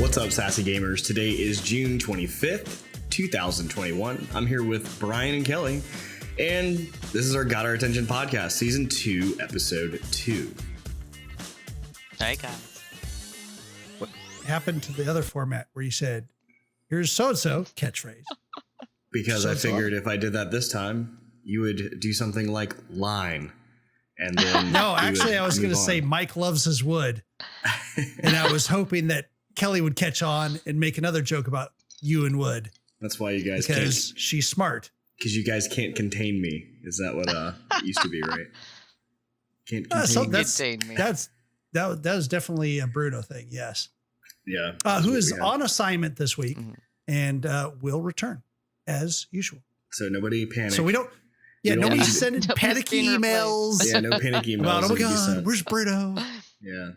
What's up, Sassy Gamers? Today is June 25th, 2021. I'm here with Brian and Kelly, and this is our Got Our Attention podcast, Season 2, Episode 2. Hey, guys. What happened to the other format where you said, here's so-and-so, catchphrase? Because I figured if I did that this time, you would do something like line. And then no, actually, I was going to say Mike loves his wood. And I was hoping that Kelly would catch on and make another joke about you and wood. That's why you guys because she's smart. Because you guys can't contain me. Is that what it used to be, right? Can't contain me. That was definitely a Bruno thing, yes. Yeah. Who is on assignment this week and will return as usual. So nobody panic. So we don't. Yeah, nobody sending panicky emails. Yeah, no panic emails. About, oh my God, where's Bruno? Yeah.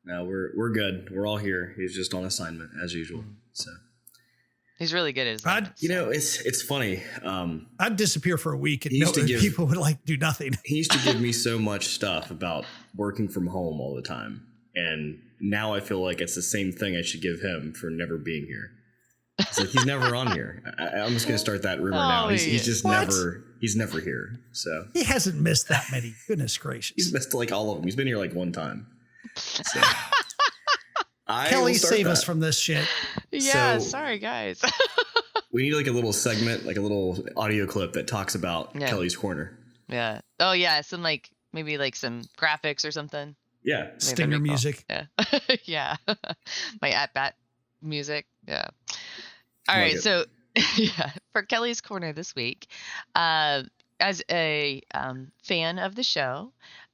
No, we're good. We're all here. He's just on assignment as usual. So he's really good at his assignment. You know, it's funny. I'd disappear for a week and people would do nothing. He used to give me so much stuff about working from home all the time. And now I feel like it's the same thing I should give him for never being here. It's like he's never on here. I'm just going to start that rumor now. He's just never here. So he hasn't missed that many. Goodness gracious. He's missed like all of them. He's been here like one time. So, Kelly, save us from this shit. Yeah, sorry guys. We need like a little segment, like a little audio clip that talks about Kelly's corner. Yeah. Oh yeah, maybe some graphics or something. Yeah. Stinger music. Yeah. Yeah. My at-bat music. Yeah. All right. So yeah, for Kelly's Corner this week, as a fan of the show,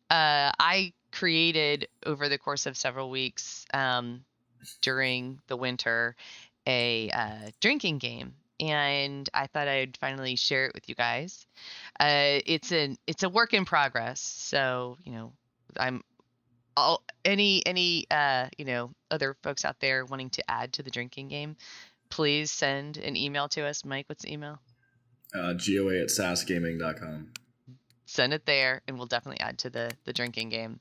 I created over the course of several weeks during the winter a drinking game, and I thought I'd finally share it with you guys. It's a work in progress, so I'm any other folks out there wanting to add to the drinking game, please send an email to us. Mike, what's the email? GOA@sassgaming.com. Send it there, and we'll definitely add to the drinking game.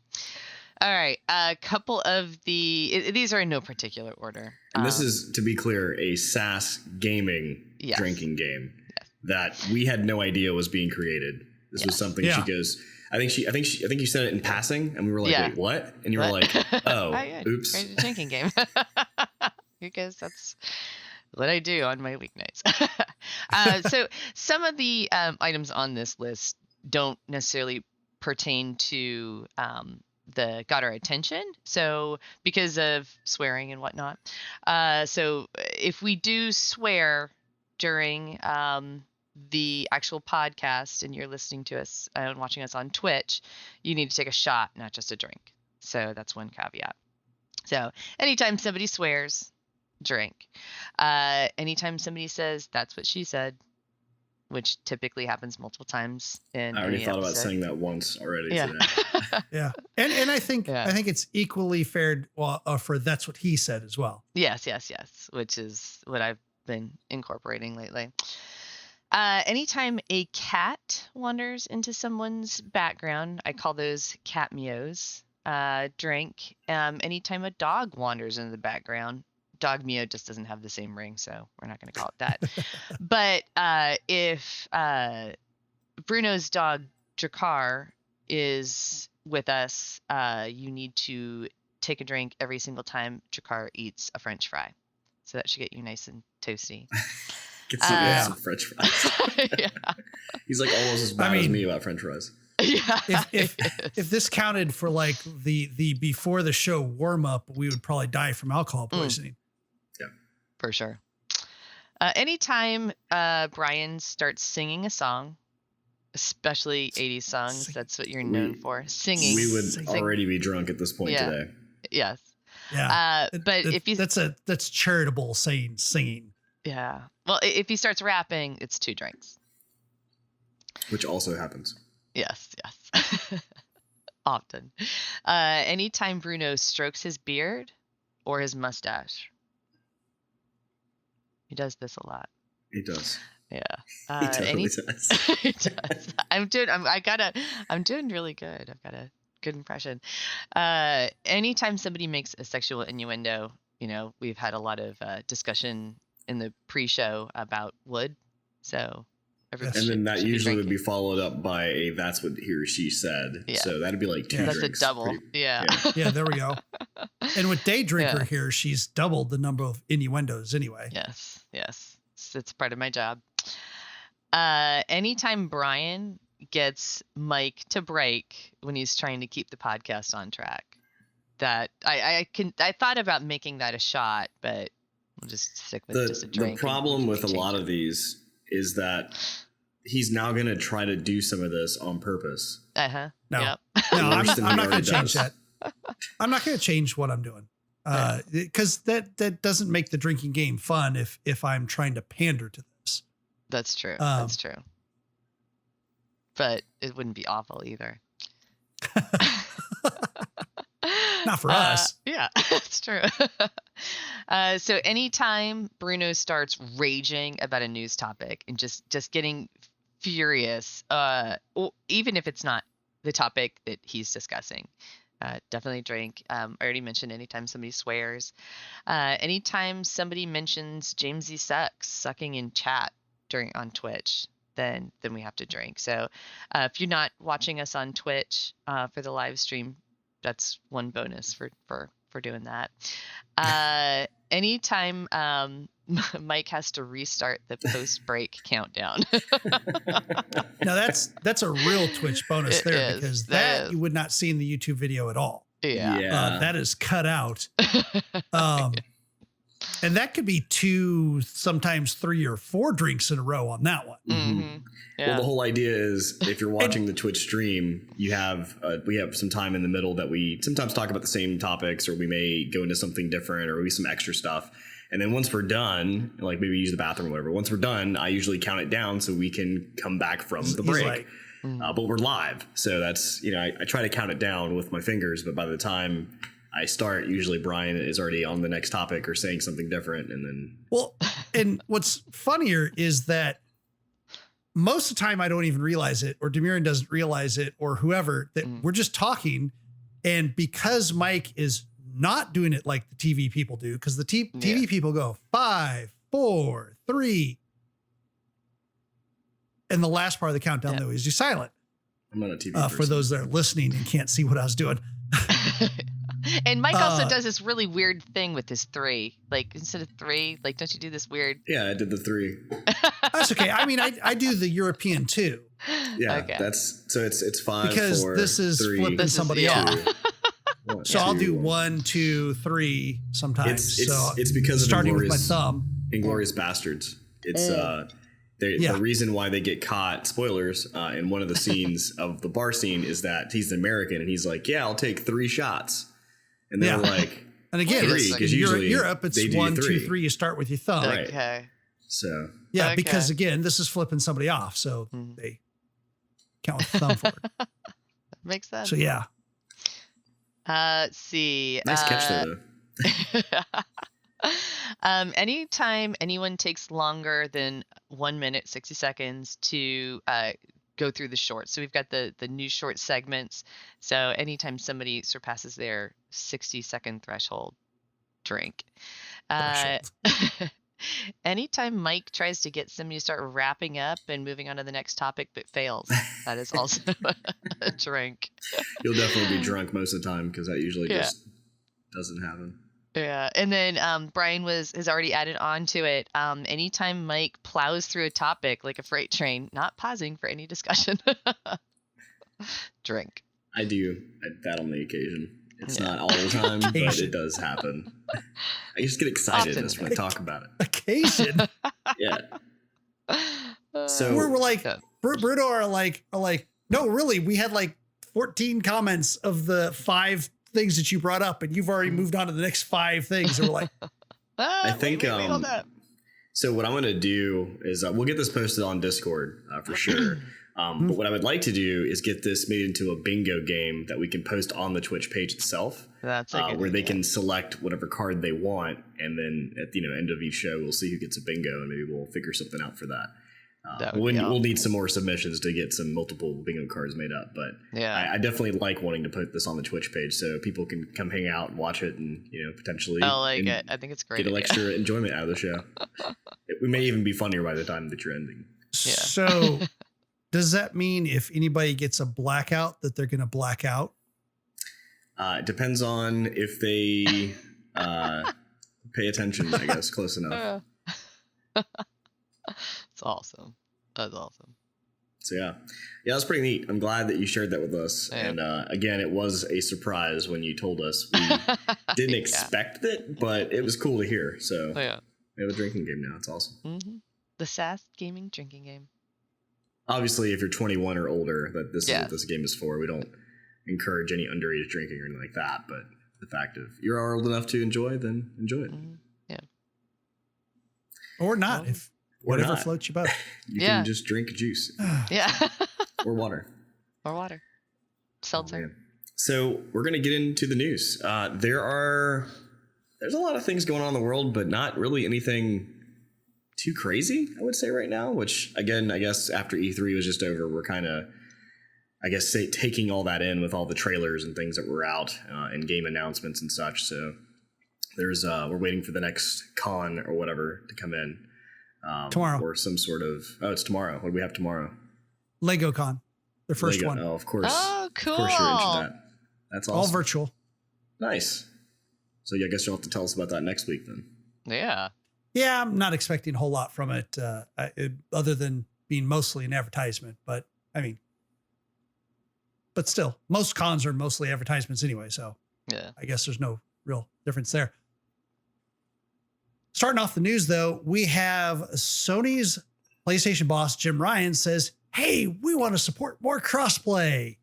All right. A couple of these are in no particular order. And this is, to be clear, a SASS gaming drinking game that we had no idea was being created. This was something she goes, I think you said it in passing, and we were like, wait, what? And you were like, oh, oops. It's a drinking game. Because that's what I do on my weeknights. So some of the items on this list don't necessarily pertain to the Got Our Attention. So because of swearing and whatnot. So if we do swear during the actual podcast and you're listening to us and watching us on Twitch, you need to take a shot, not just a drink. So that's one caveat. So anytime somebody swears, drink. Anytime somebody says that's what she said, which typically happens multiple times in I already thought about saying that once already today. Yeah. And I think it's equally fair for that's what he said as well. Yes, which is what I've been incorporating lately. Anytime a cat wanders into someone's background, I call those cat meows. Drink. Anytime a dog wanders into the background, dog meow just doesn't have the same ring, so we're not going to call it that. But if Bruno's dog Drakkar is with us, you need to take a drink every single time Drakkar eats a French fry. So that should get you nice and toasty. Get some French fries. Yeah. He's like almost as bad as me about French fries. Yeah. If this counted for like the before the show warm up, we would probably die from alcohol poisoning. Yeah, for sure. Anytime Brian starts singing a song, especially 80s songs, that's what you're known for. Singing. We would already be drunk at this point today. Yes. Yeah. But if you that's charitable saying singing. Yeah. Well, if he starts rapping, it's 2 drinks. Which also happens. Yes. Often. Anytime Bruno strokes his beard or his mustache. He does this a lot. He does. Yeah. He totally does. He does. I'm doing really good. I've got a good impression. Anytime somebody makes a sexual innuendo, we've had a lot of discussion in the pre-show about wood. So everybody and then that should usually be would be followed up by a "that's what he or she said." Yeah. So that'd be like 2 That's drinks. a double. Yeah. Yeah, there we go. And with DayDrinker Yeah. here, she's doubled the number of innuendos anyway. Yes. It's part of my job. Anytime Brian gets Mike to break when he's trying to keep the podcast on track, that I thought about making that a shot, but we'll just stick with just a drink. The problem with a lot of these is that he's now going to try to do some of this on purpose. No, Yep. no, Worse than I'm he not going already to change does. that. I'm not going to change what I'm doing because that doesn't make the drinking game fun if I'm trying to pander to this. That's true. That's true. But it wouldn't be awful either. Not for us. Yeah, that's true. So anytime Bruno starts raging about a news topic and just getting furious, or even if it's not the topic that he's discussing, definitely drink. I already mentioned anytime somebody swears, anytime somebody mentions Jamesy sucking in chat on Twitch, then we have to drink. So if you're not watching us on Twitch for the live stream, that's one bonus for doing that. Anytime Mike has to restart the post-break countdown. Now that's a real Twitch bonus It there, is. because That that is. you would not see in the YouTube video at all. Yeah. That is cut out. And that could be 2, sometimes 3 or 4 drinks in a row on that one. Mhm. Yeah. Well, the whole idea is if you're watching the Twitch stream, we have some time in the middle that we sometimes talk about the same topics, or we may go into something different, or maybe some extra stuff. And then once we're done, like maybe use the bathroom or whatever, once we're done, I usually count it down so we can come back from the He's break. like, But we're live. So that's, I try to count it down with my fingers, but by the time I start, usually Brian is already on the next topic or saying something different. And then. well, and what's funnier is that most of the time I don't even realize it, or Demiran doesn't realize it, or whoever, that we're just talking. And because Mike is not doing it like the TV people do, because the TV people go 5, 4, 3. And the last part of the countdown, though, is you silent. I'm not a TV For person. those that are listening and can't see what I was doing. And Mike also does this really weird thing with his 3. Like instead of 3, like don't you do this weird? Yeah, I did the 3. That's okay. I mean, I do the European too. Yeah, Okay. it's 5, Because 4, this is 3, flipping This is- somebody yeah. off. 1, So I'll 2, do 1. 1, 2, 3 sometimes. It's because of starting with my Inglourious- thumb. Inglourious Bastards. It's Yeah. the reason why they get caught. Spoilers. In one of the scenes of the bar scene is that he's an American and he's like, "Yeah, I'll take 3 shots," and they're Yeah. like, And again, Three, it's, 'cause in usually Europe, it's they do 1, 2, 3. 3. You start with your thumb. Right. Okay. so Yeah, Okay. because again, this is flipping somebody off, so they count with the thumb for it. Makes sense. So yeah, Let's see. nice catch there, though. Anytime anyone takes longer than 1 minute 60 seconds to go through the shorts, so we've got the new short segments. So anytime somebody surpasses their 60-second threshold, drink. Anytime Mike tries to get somebody to start wrapping up and moving on to the next topic but fails, that is also a drink. You'll definitely be drunk most of the time because that usually Yeah. just doesn't happen. Yeah, and then Brian has already added on to it. Anytime Mike plows through a topic like a freight train, not pausing for any discussion, drink. I do that on the occasion. It's Yeah. not all the time, but Occasion. it does happen. I just get excited Often. just when I talk about it. occasion. Yeah. So we're like, Yeah. Bruno are like, no, really, we had like 14 comments of the 5 things that you brought up, and you've already moved on to the next 5 things. And we're like, I think wait, hold up. so what I'm going to do is we'll get this posted on Discord for sure. But what I would like to do is get this made into a bingo game that we can post on the Twitch page itself, That's a good where they idea. can select whatever card they want, and then at the end of each show, we'll see who gets a bingo, and maybe we'll figure something out for that. We'll need some more submissions to get some multiple bingo cards made up, but yeah, I definitely like wanting to put this on the Twitch page so people can come hang out and watch it and, potentially I like it. I think it's great. Get extra enjoyment out of the show. We may even be funnier by the time that you're ending. Yeah. So does that mean if anybody gets a blackout that they're going to black out? It depends on if they pay attention, I guess, close enough. It's awesome. That's awesome. So yeah, that's pretty neat. I'm glad that you shared that with us. Yeah. And again, it was a surprise when you told us. We didn't expect it, but it was cool to hear. So we have a drinking game now. It's awesome. Mm-hmm. The SASS gaming drinking game. Obviously, if you're 21 or older, that this is what this game is for. We don't encourage any underage drinking or anything like that. But the fact of you're old enough to enjoy, then enjoy it. Mm-hmm. Yeah. Or not. If whatever floats your boat. You can just drink juice. Yeah. Or water. Or water. Seltzer. So we're going to get into the news. There's a lot of things going on in the world, but not really anything too crazy, I would say right now, which again, I guess after E3 was just over, we're kind of, taking all that in with all the trailers and things that were out and game announcements and such. So we're waiting for the next con or whatever to come in. Tomorrow. Or some sort of, it's tomorrow. What do we have tomorrow? Lego Con, the first one. Oh, of course. Oh, cool. Of course you're into that. That's awesome. All virtual. Nice. So I guess you'll have to tell us about that next week then. Yeah. Yeah, I'm not expecting a whole lot from it, other than being mostly an advertisement. But still, most cons are mostly advertisements anyway. So I guess there's no real difference there. Starting off the news, though, we have Sony's PlayStation boss, Jim Ryan, says, hey, we want to support more crossplay,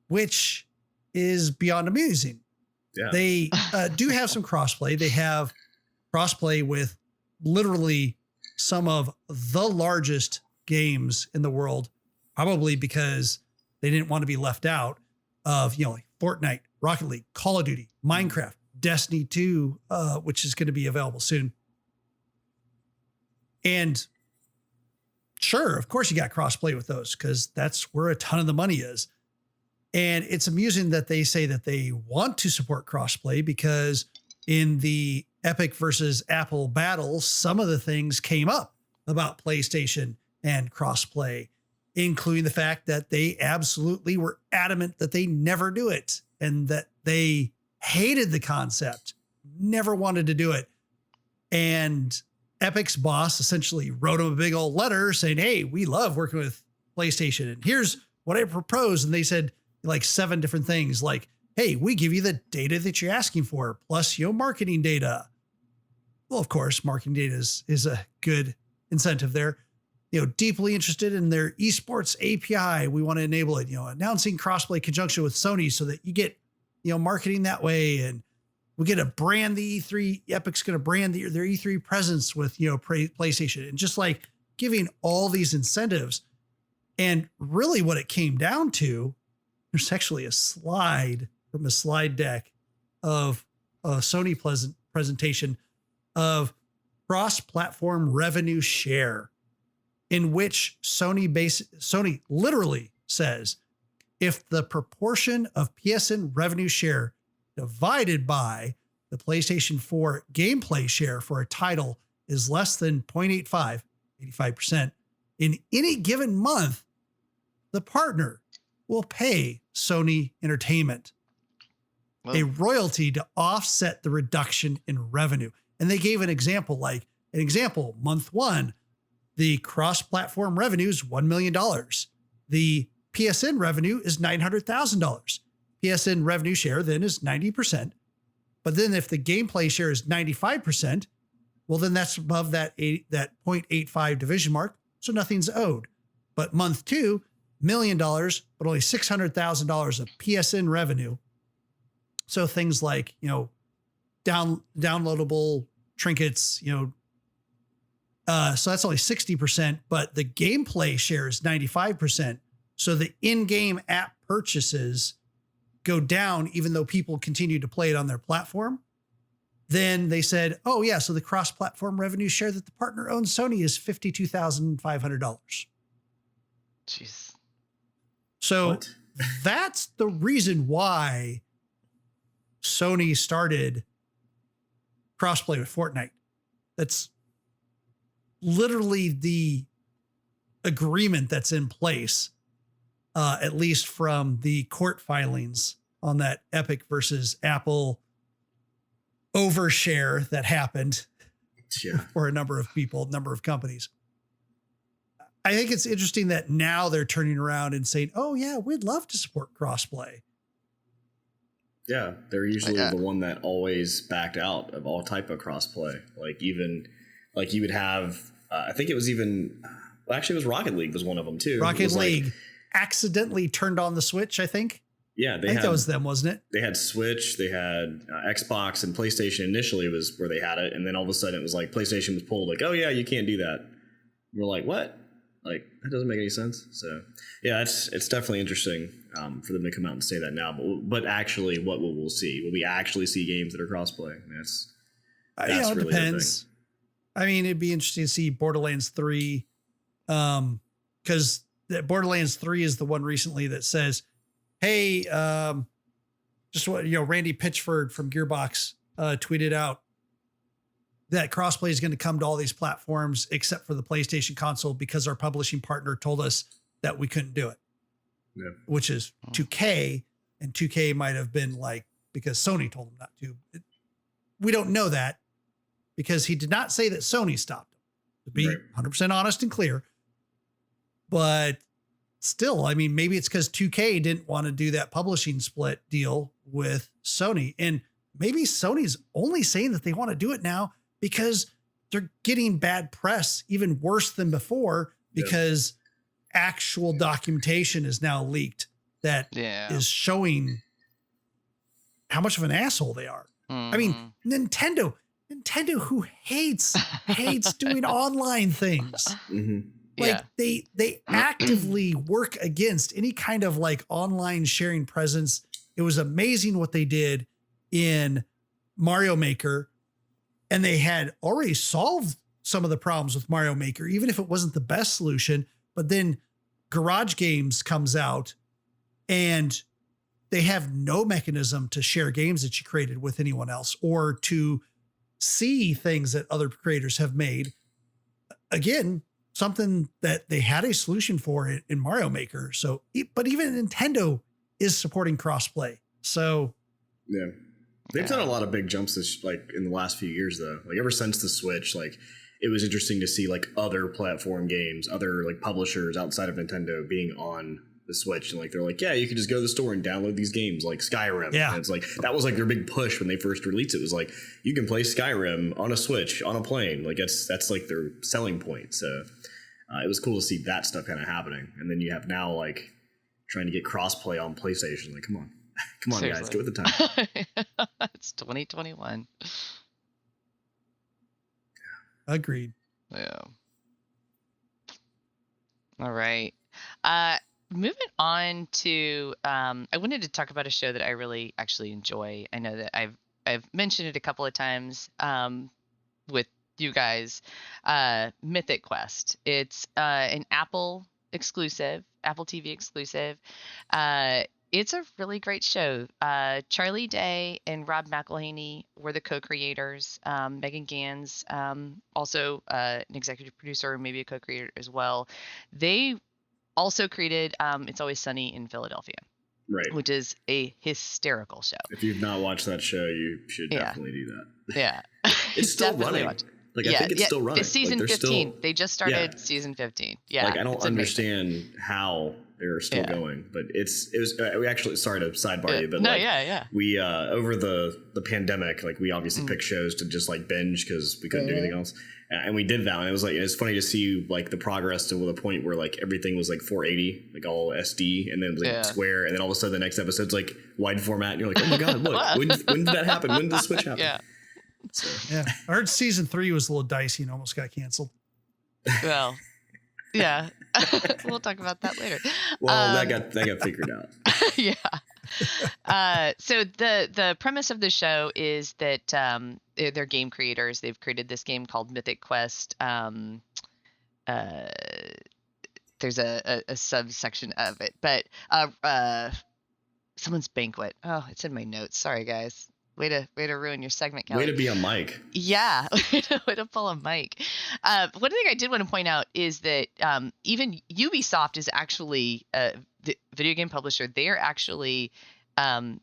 which is beyond amusing. Yeah. They do have some crossplay. They have crossplay with literally some of the largest games in the world, probably because they didn't want to be left out of, like Fortnite, Rocket League, Call of Duty, Minecraft, Destiny 2, which is going to be available soon. And sure, of course you got crossplay with those because that's where a ton of the money is. And it's amusing that they say that they want to support crossplay because in the Epic versus Apple battle, some of the things came up about PlayStation and crossplay, including the fact that they absolutely were adamant that they never do it and that they hated the concept, never wanted to do it. And Epic's boss essentially wrote him a big old letter saying, hey, we love working with PlayStation and here's what I propose. And they said like 7 different things like, hey, we give you the data that you're asking for, plus marketing data. Well, of course, marketing data is a good incentive there. Deeply interested in their esports API. We want to enable it, announcing crossplay conjunction with Sony so that you get, marketing that way. And we get to brand the E3. Epic's going to brand their E3 presence with, PlayStation and just like giving all these incentives. And really what it came down to, there's actually a slide from a slide deck of a Sony presentation of cross-platform revenue share, in which Sony literally says, if the proportion of PSN revenue share divided by the PlayStation 4 gameplay share for a title is less than 0.85, 85%, in any given month, the partner will pay Sony Entertainment a royalty to offset the reduction in revenue. And they gave an example, month 1, the cross-platform revenue is $1 million. The PSN revenue is $900,000. PSN revenue share then is 90%. But then if the gameplay share is 95%, well, then that's above that 0.85 division mark. So nothing's owed. But month 2, $1 million, but only $600,000 of PSN revenue. So things like, downloadable trinkets, so that's only 60%, but the gameplay share is 95%. So the in-game app purchases go down, even though people continue to play it on their platform. then they said, oh yeah, so the cross-platform revenue share that the partner owns Sony is $52,500. Jeez. So What? that's the reason why Sony started crossplay with Fortnite. That's literally the agreement that's in place, at least from the court filings on that Epic versus Apple overshare that happened for a number of people, number of companies. I think it's interesting that now they're turning around and saying, oh yeah, we'd love to support crossplay. Yeah, they're usually the one that always backed out of all type of crossplay. Like even like you would have, I think it was even, well, actually it was Rocket League was one of them too. Rocket League accidentally turned on the Switch, I think. Yeah, I think that was them, wasn't it? They had Switch, they had Xbox, and PlayStation initially was where they had it. And then all of a sudden it was like PlayStation was pulled like, oh yeah, you can't do that. And we're like, what? Like, that doesn't make any sense. So yeah, it's definitely interesting for them to come out and say that now. But actually, what we'll see? Will we actually see games that are crossplay? I mean, that's it really depends. I mean, it'd be interesting to see Borderlands 3, because Borderlands 3 is the one recently that says, hey, just what, Randy Pitchford from Gearbox tweeted out that crossplay is going to come to all these platforms except for the PlayStation console because our publishing partner told us that we couldn't do it. Yeah. Which is 2K, and 2K might have been like, because Sony told them not to. We don't know that because he did not say that Sony stopped him, to be 100% honest and clear. But still, I mean, maybe it's because 2K didn't want to do that publishing split deal with Sony. And maybe Sony's only saying that they want to do it now because they're getting bad press, even worse than before, because actual documentation is now leaked that is showing how much of an asshole they are. I mean, Nintendo, who hates doing online things. Like they actively work against any kind of like online sharing presence. It was amazing what they did in Mario Maker, and they had already solved some of the problems with Mario Maker, even if it wasn't the best solution. But then Garage Games comes out and they have no mechanism to share games that you created with anyone else or to see things that other creators have made. Again, something that they had a solution for in Mario Maker. So, but even Nintendo is supporting crossplay. So yeah, they've done a lot of big jumps in the last few years though. Like ever since the Switch, like it was interesting to see like other platform games, other like publishers outside of Nintendo being on the Switch, and like they're like, yeah, you can just go to the store and download these games like Skyrim. Yeah, and it's like that was like their big push when they first released it. Was like you can play Skyrim on a Switch on a plane. Like that's like their selling point. So it was cool to see that stuff kind of happening. And then you have now like trying to get crossplay on PlayStation. Like, come on, Seriously. guys, get with the time. It's 2021. agreed. Yeah. All right. Moving on to, I wanted to talk about a show that I really actually enjoy. I know that I've mentioned it a couple of times with you guys. Mythic Quest. It's an Apple exclusive, Apple TV exclusive. It's a really great show. Charlie Day and Rob McElhaney were the co-creators. Megan Gans, also an executive producer, maybe a co-creator as well. They also created It's Always Sunny in Philadelphia, right? Which is a hysterical show. If you've not watched that show, you should definitely do that. Yeah, it's still running. Like I think it's still running. It's season like, 15. Still, they just started season 15. Yeah, like I don't understand how they're still going, but it was. We actually sorry to sidebar you, but we over the pandemic, like we obviously picked shows to just like binge because we couldn't do anything else, and we did that. And it was like it's funny to see like the progress to the point where like everything was like 480, like all SD, and then it was like square, and then all of a sudden the next episode's like wide format, and you're like, oh my god, look, when did that happen? When did the switch happen? Yeah. So. Yeah, I heard season 3 was a little dicey and almost got canceled. Well, yeah, we'll talk about that later. Well, that got figured out. Yeah. So the premise of the show is that they're game creators. They've created this game called Mythic Quest. There's a subsection of it, but someone's banquet. Oh, it's in my notes. Sorry, guys. Way to ruin your segment, Kelly. Way to be a mic. Yeah, way to pull a mic. One thing I did want to point out is that even Ubisoft is actually the video game publisher. They are actually to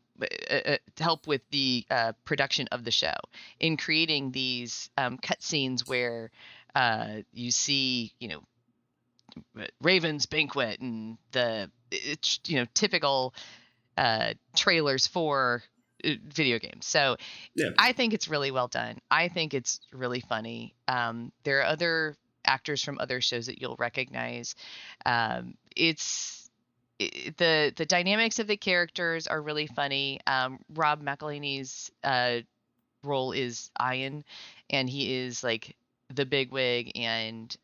help with the production of the show in creating these cutscenes where you see, Raven's banquet and the typical trailers for video games. So Yeah. I think it's really well done. I think it's really funny. There are other actors from other shows that you'll recognize. The dynamics of the characters are really funny. Rob McElhenney's role is Ian, and he is like the bigwig, and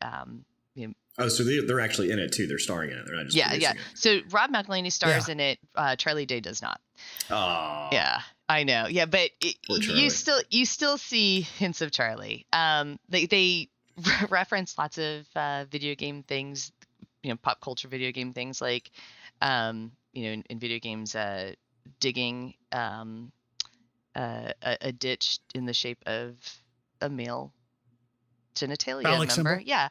Oh, so they're actually in it too. They're starring in it. They're not just producing it. So Rob McElhenney stars in it. Charlie Day does not. Oh. Yeah, I know. Yeah, but Poor you Charlie. still see hints of Charlie. They reference lots of video game things, pop culture video game things like, in video games, digging a ditch in the shape of a male genitalia, Phallic remember? symbol? Yeah.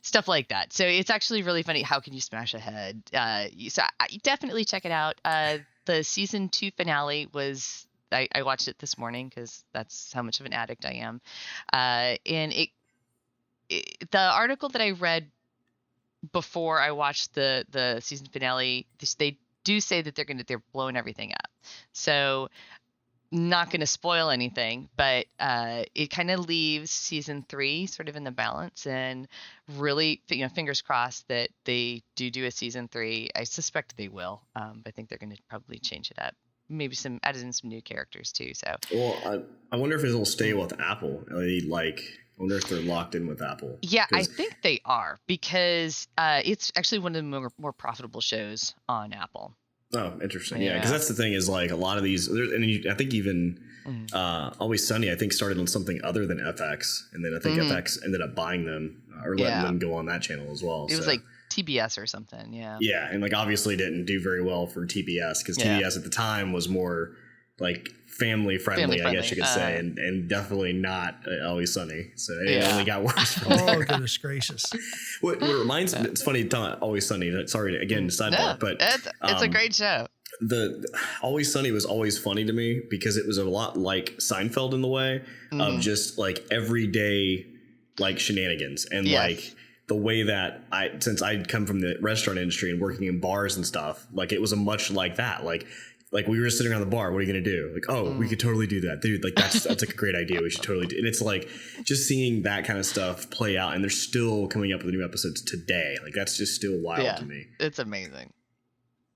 Stuff like that. So it's actually really funny. How can you smash a head? So definitely check it out. The season 2 finale was, I watched it this morning because that's how much of an addict I am. And the article that I read before I watched the season finale, they do say that they're blowing everything up. So not going to spoil anything, but it kind of leaves season 3 sort of in the balance, and really, fingers crossed that they do a season 3. I suspect they will. I think they're going to probably change it up. Maybe add in some new characters too. So, Well, I wonder if it'll stay with Apple. I wonder if they're locked in with Apple. yeah, I think they are, because it's actually one of the more profitable shows on Apple. Oh, interesting. Yeah, because that's the thing is like a lot of these, I think even Always Sunny, I think started on something other than FX, and then I think FX ended up buying them or letting them go on that channel as well. It was like TBS or something. Yeah. Yeah, and like obviously didn't do very well for TBS because TBS at the time was more like family friendly, I guess you could say, and definitely not Always Sunny. So it only got worse. Oh, goodness gracious. What reminds me, it's funny talking about Always Sunny. Sorry, again, sidebar, but it's a great show. The Always Sunny was always funny to me because it was a lot like Seinfeld in the way of just like everyday like shenanigans and like the way that since I'd come from the restaurant industry and working in bars and stuff, like it was a much like that. Like we were sitting around the bar, what are you going to do? Like, oh, we could totally do that, dude. Like that's like a great idea. We should totally do. And it's like just seeing that kind of stuff play out, and they're still coming up with new episodes today. Like that's just still wild to me. It's amazing.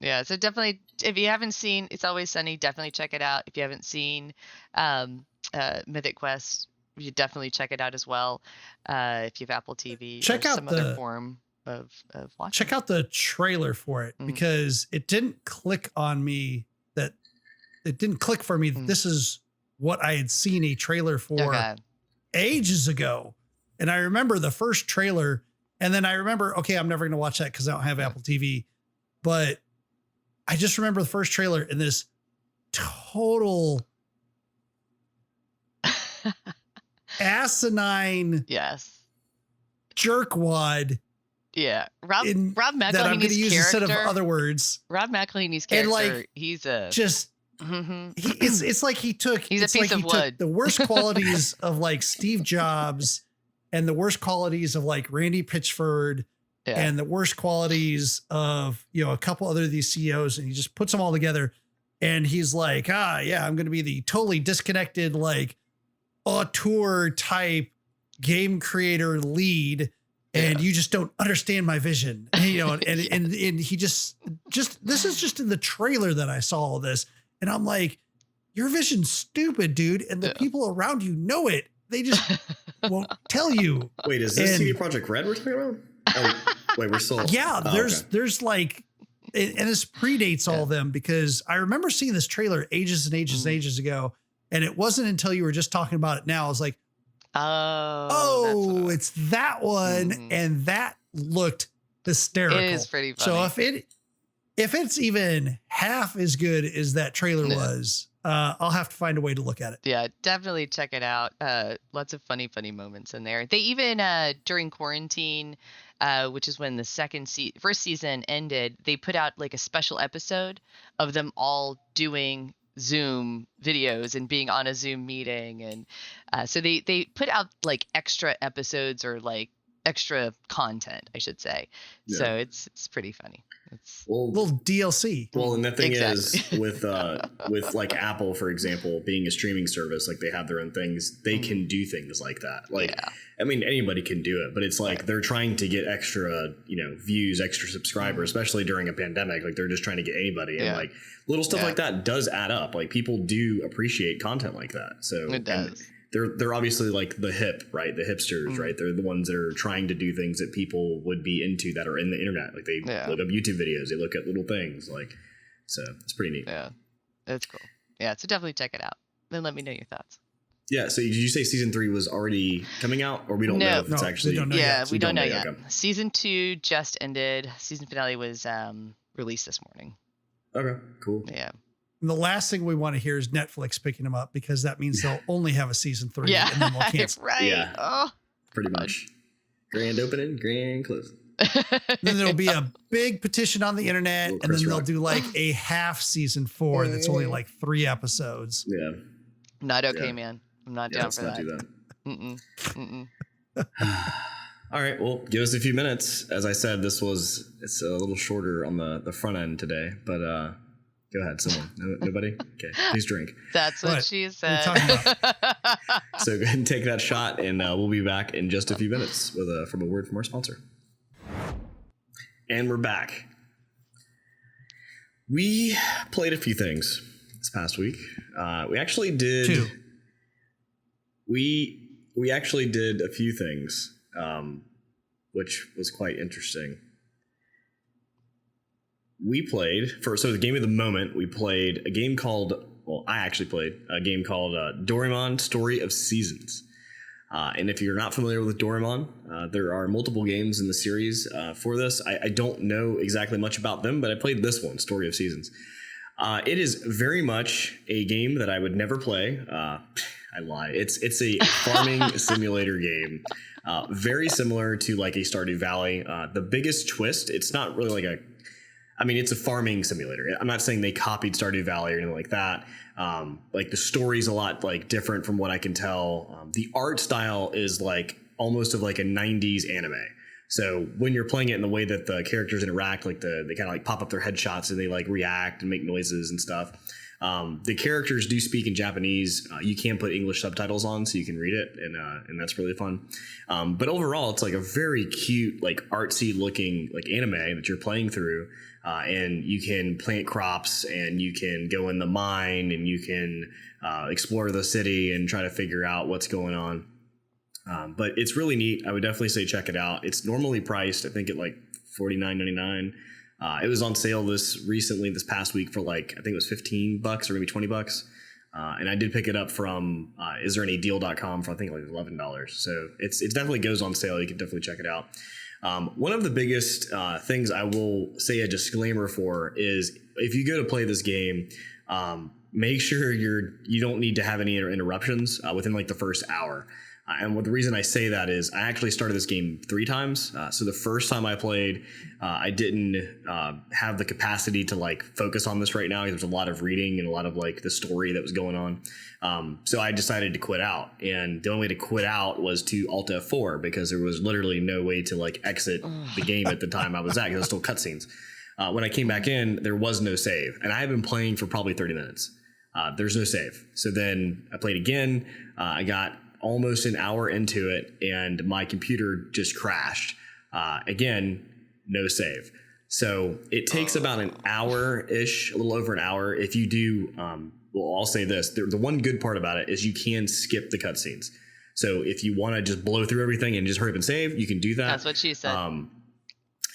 Yeah, so definitely, if you haven't seen It's Always Sunny, definitely check it out. If you haven't seen Mythic Quest, you definitely check it out as well. If you have Apple TV, Check or out some other form of watching. Check out the trailer for it because it didn't click on me that this is what I had seen a trailer for ages ago. And I remember the first trailer, and then I remember, okay, I'm never going to watch that because I don't have Apple TV. But I just remember the first trailer and this total asinine jerkwad. Yeah, Rob McElhenney's that I'm going to use character, instead of other words. Rob McElhenney's character, like, he's a just. It's like he took. He's a piece of wood. The worst qualities of like Steve Jobs, and the worst qualities of like Randy Pitchford, and the worst qualities of a couple other of these CEOs, and he just puts them all together, and he's like, I'm going to be the totally disconnected like auteur type game creator lead. And you just don't understand my vision, and he just this is just in the trailer that I saw all this, and I'm like, your vision's stupid, dude, and the people around you know it. They just won't tell you. Wait, is this CD Projekt Red we're talking about? Oh, wait, we're still there's like and this predates all of them, because I remember seeing this trailer ages and ages and ages ago. And it wasn't until you were just talking about it now, I was like, oh, it's that one. And that looked hysterical. It is pretty funny. So if it's even half as good as that trailer was, I'll have to find a way to look at it. Yeah, definitely check it out. Lots of funny moments in there. They even during quarantine, which is when the first season ended, they put out like a special episode of them all doing Zoom videos and being on a Zoom meeting, and so they put out like extra episodes, or like extra content, I should say. Yeah. So it's pretty funny. It's a little DLC. Well, and the thing is with like Apple, for example, being a streaming service, like they have their own things, they can do things like that. Like, I mean, anybody can do it, but it's like they're trying to get extra, views, extra subscribers, especially during a pandemic. Like they're just trying to get anybody, and like little stuff like that does add up. Like people do appreciate content like that. So it does. They're obviously like the hip, right? The hipsters, right? They're the ones that are trying to do things that people would be into that are in the internet. Like they look up YouTube videos, they look at little things, like, so it's pretty neat. Yeah, it's cool. Yeah, so definitely check it out. Then let me know your thoughts. Yeah. So did you say season 3 was already coming out, or we don't know if it's actually? We don't know yet. We don't know yet. Okay. Season 2 just ended. Season finale was released this morning. Okay. Cool. Yeah. And the last thing we want to hear is Netflix picking them up, because that means they'll only have a season 3. Yeah, and then we'll cancel. Right. Yeah. Oh, pretty much. Grand opening, grand closing. Then there'll be a big petition on the internet, and then they'll do like a half season 4 that's only like 3 episodes. Yeah. Not okay, man. I'm not down for not that. Do that. All right. Well, give us a few minutes. As I said, it's a little shorter on the front end today, but go ahead, someone. Nobody? Okay, please drink. That's what she said. So go ahead and take that shot, and we'll be back in just a few minutes from a word from our sponsor. And we're back. We played a few things this past week. We actually did 2. We actually did a few things, which was quite interesting. We played so the game of the moment. We played a game called. Well, I actually played a game called Doraemon: Story of Seasons. And if you're not familiar with Doraemon, there are multiple games in the series for this. I don't know exactly much about them, but I played this one, Story of Seasons. It is very much a game that I would never play. I lie. It's a farming simulator game, very similar to like a Stardew Valley. The biggest twist, it's not really like it's a farming simulator. I'm not saying they copied Stardew Valley or anything like that. Like the story's a lot like different from what I can tell. The art style is like almost of like a 90s anime. So when you're playing it in the way that the characters interact, like they kind of like pop up their headshots and they like react and make noises and stuff. The characters do speak in Japanese. You can put English subtitles on so you can read it, and that's really fun. But overall, it's like a very cute, like artsy looking like anime that you're playing through. And you can plant crops, and you can go in the mine, and you can explore the city and try to figure out what's going on. But it's really neat. I would definitely say check it out. It's normally priced, I think, at like $49.99. It was on sale this past week for like, I think it was $15 or maybe $20. And I did pick it up from istthereanydeal.com for I think like $11. So it definitely goes on sale. You can definitely check it out. One of the biggest things I will say a disclaimer for is if you go to play this game, make sure you don't need to have any interruptions within like the first hour. And the reason I say that is I actually started this game 3 times. So the first time I played, I didn't have the capacity to like focus on this right now. There was a lot of reading and a lot of like the story that was going on. So I decided to quit out. And the only way to quit out was to Alt F4 because there was literally no way to like exit the game at the time I was at because it was still cutscenes. When I came back in, there was no save. And I had been playing for probably 30 minutes. There's no save. So then I played again. I got almost an hour into it and my computer just crashed. Again, no save. So it takes about an hour-ish, a little over an hour. If you do, well, I'll say this. The one good part about it is you can skip the cutscenes. So if you want to just blow through everything and just hurry up and save, you can do that. That's what she said.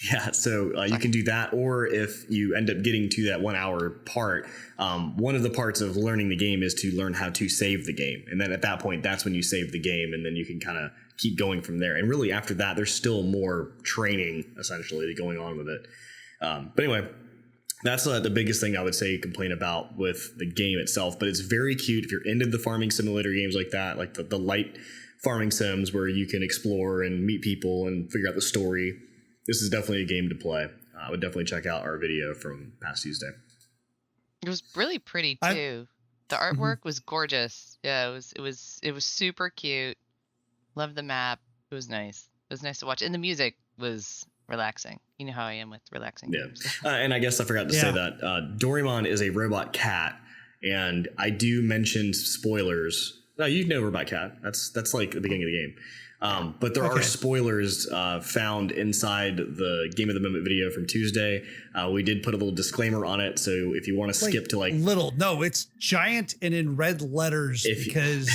Yeah, so you can do that, or if you end up getting to that 1 hour part, one of the parts of learning the game is to learn how to save the game. And then at that point, that's when you save the game, and then you can kind of keep going from there. And really after that, there's still more training essentially going on with it. But anyway, that's the biggest thing I would say complain about with the game itself. But it's very cute if you're into the farming simulator games like that, like the light farming sims where you can explore and meet people and figure out the story. This is definitely a game to play. I would definitely check out our video from past Tuesday. It was really pretty too. The artwork was gorgeous. Yeah, it was super cute. Loved the map. It was nice. It was nice to watch, and the music was relaxing. You know how I am with relaxing games. And I guess I forgot to say that Doraemon is a robot cat, and I do mention spoilers. No, you know Robot Cat. That's like the beginning of the game. But there are spoilers found inside the Game of the Moment video from Tuesday. We did put a little disclaimer on it, so if you want to skip to no, it's giant and in red letters because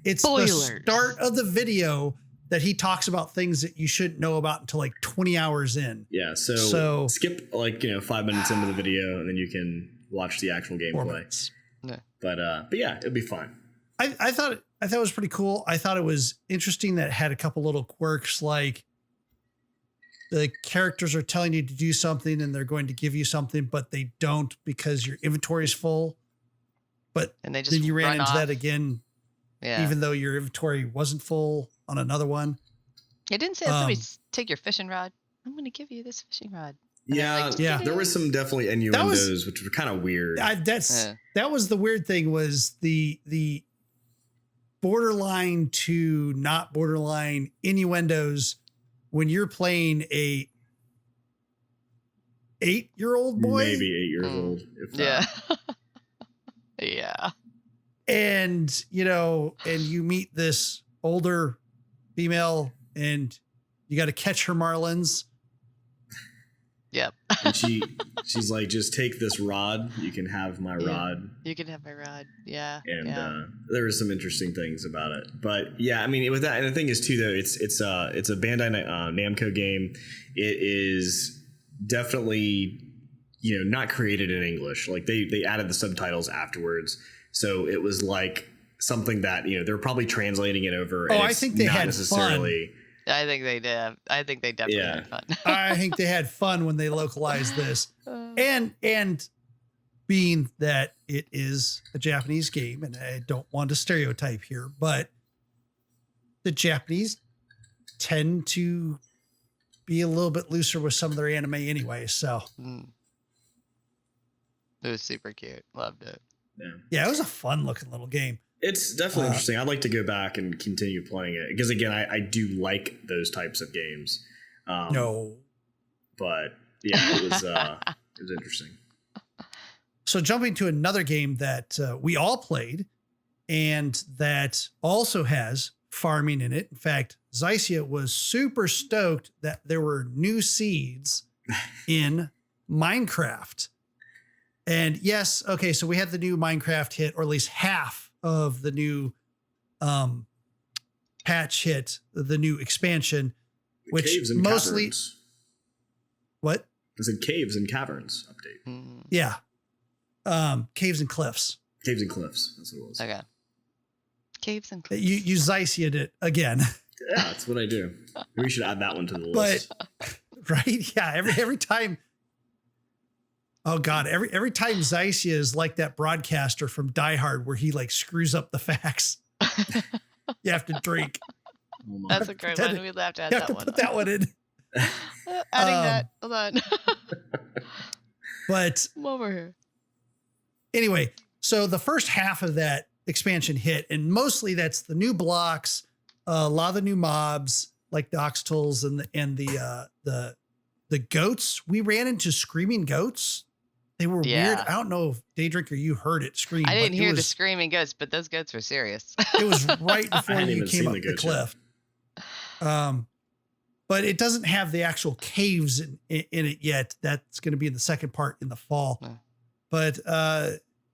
it's spoilers. The start of the video that he talks about things that you shouldn't know about until 20 hours in. Yeah, so skip 5 minutes into the video and then you can watch the actual gameplay. Yeah. But yeah, it'll be fine. I thought it was pretty cool. I thought it was interesting that it had a couple little quirks, like the characters are telling you to do something and they're going to give you something, but they don't because your inventory is full. But and they just then you ran into off. that again, even though your inventory wasn't full on another one. It didn't say somebody take your fishing rod. I'm going to give you this fishing rod. And there was some definitely innuendos, which were kind of weird. That was the weird thing, was the borderline to not borderline innuendos when you're playing a 8-year-old boy, maybe 8 years old. If that. Yeah. And you meet this older female and you got to catch her marlins. Yep. And she's like, just take this rod. You can have my rod. You can have my rod. Yeah. And there were some interesting things about it. But yeah, I mean, with that, and the thing is too, though, it's a Bandai Namco game. It is definitely, not created in English. Like they added the subtitles afterwards. So it was like something that, they're probably translating it over. Oh, I think they had necessarily fun. I think they did. I think they definitely had fun. I think they had fun when they localized this. And being that it is a Japanese game, and I don't want to stereotype here, but the Japanese tend to be a little bit looser with some of their anime anyway. So it was super cute. Loved it. Yeah, it was a fun looking little game. It's definitely interesting. I'd like to go back and continue playing it because, again, I do like those types of games. No, but yeah, it was interesting. So jumping to another game that we all played and that also has farming in it. In fact, Xycia was super stoked that there were new seeds in Minecraft. And yes, okay, so we had the new Minecraft hit, or at least half of the new patch hit, the new expansion, which Caves and mostly Caverns. What? I said Caves and Caverns update. Yeah. Caves and Cliffs. Caves and Cliffs. That's what it was. Okay. Caves and Cliffs. You Xycia'd it again. Yeah, that's what I do. Maybe we should add that one to the list. Right? Yeah. Every time. Oh God. Every time Xycia is like that broadcaster from Die Hard where he screws up the facts. You have to drink. That's a great one. We'd have to add that one. Put that one in. Adding that. Hold on. But I'm over here. Anyway, so the first half of that expansion hit, and mostly that's the new blocks, a lot of the new mobs like the oxtools and the goats. We ran into screaming goats. They were weird. I don't know if DayDrinker, you heard it scream. I didn't hear the screaming goats, but those goats were serious. It was right before you came up the cliff. But it doesn't have the actual caves in it yet. That's going to be in the second part in the fall. But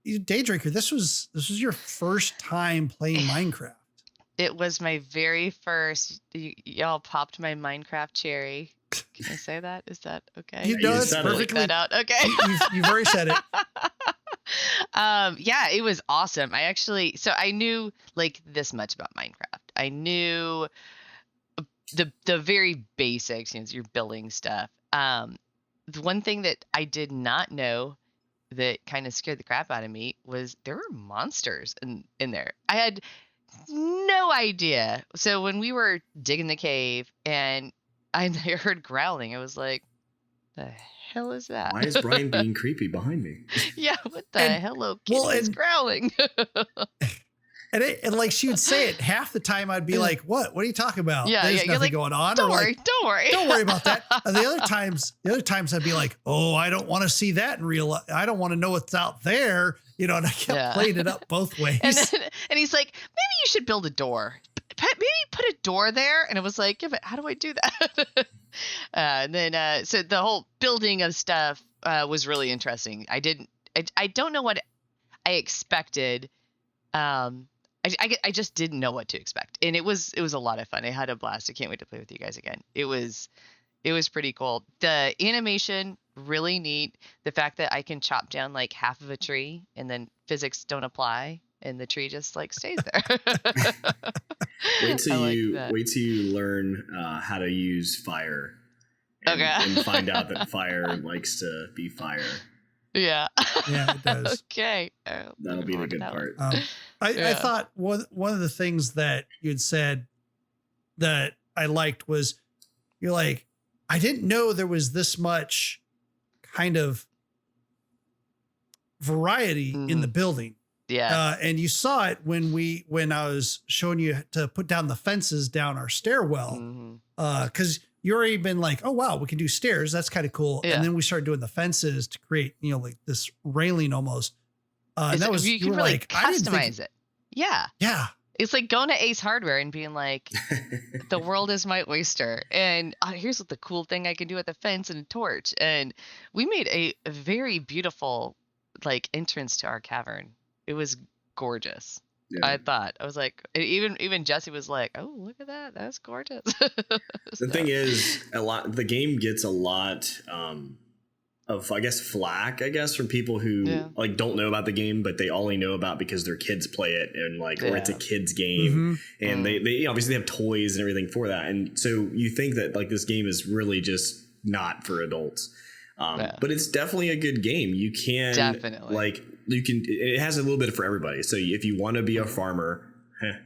DayDrinker, this was your first time playing Minecraft. It was my very first. Y'all popped my Minecraft cherry. Can I say that? Is that okay? You know, it's said it. Bleep perfectly. that out. Okay. You've already said it. Yeah, it was awesome. So I knew like this much about Minecraft. I knew the very basics, your building stuff. The one thing that I did not know that kind of scared the crap out of me was there were monsters in there. I had no idea. So when we were digging the cave and I heard growling, I was like, the hell is that? Why is Brian being creepy behind me? Yeah, what the And- hello kitty is growling? And like she would say it half the time, I'd be like, "What? What are you talking about? Yeah, There's yeah, you're nothing like, going on." Don't Or worry, like, don't worry. don't worry about that. And the other times I'd be like, "Oh, I don't want to see that in real life. I don't want to know what's out there." And I kept playing it up both ways. And he's like, maybe you should build a door. Maybe put a door there. And I was like, yeah, but how do I do that? And then so the whole building of stuff was really interesting. I don't know what I expected. I just didn't know what to expect, and it was a lot of fun. I had a blast. I can't wait to play with you guys again. It was pretty cool. The animation really neat. The fact that I can chop down like half of a tree and then physics don't apply and the tree just like stays there. Wait till you learn how to use fire. And find out that fire likes to be fire. Yeah. Yeah, it does. Okay. That'll be the good part. I thought one of the things that you'd said that I liked was you're like, I didn't know there was this much kind of variety in the building. Yeah. And you saw it when I was showing you to put down the fences down our stairwell. Cause you already been like, oh wow, we can do stairs. That's kind of cool. Yeah. And then we started doing the fences to create, like this railing almost. And that was, you can really like, I didn't customize it. Yeah. Yeah. It's like going to Ace Hardware and being like, the world is my oyster. And here's what the cool thing I can do with a fence and a torch. And we made a very beautiful like entrance to our cavern. It was gorgeous. Yeah. I was like, even Jesse was like, oh, look at that. That's gorgeous. The thing is, the game gets a lot of, I guess, flack, from people who like don't know about the game, but they only know about because their kids play it and like, or it's a kid's game and they obviously have toys and everything for that. And so you think that like this game is really just not for adults. But it's definitely a good game. You can definitely it has a little bit for everybody. So if you want to be a farmer,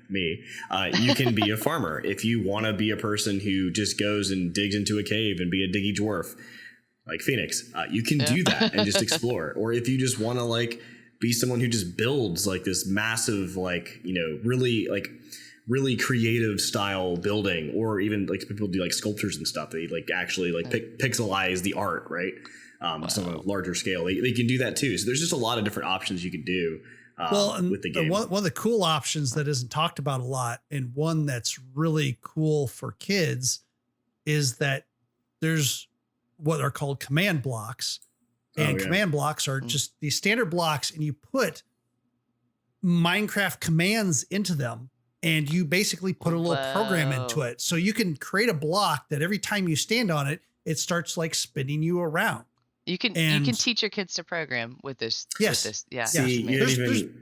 you can be a farmer. If you want to be a person who just goes and digs into a cave and be a diggy dwarf like Phoenix, you can do that and just explore. Or if you just want to like be someone who just builds like this massive, like, really creative style building, or even like people do like sculptures and stuff. They like actually like pixelize the art, right? On a larger scale. They can do that too. So there's just a lot of different options you can do with the game. One of the cool options that isn't talked about a lot, and one that's really cool for kids, is that there's what are called command blocks. And command blocks are just these standard blocks, and you put Minecraft commands into them. And you basically put a little program into it. So you can create a block that every time you stand on it, it starts like spinning you around. You can teach your kids to program with this. Yes. With this, yeah. See,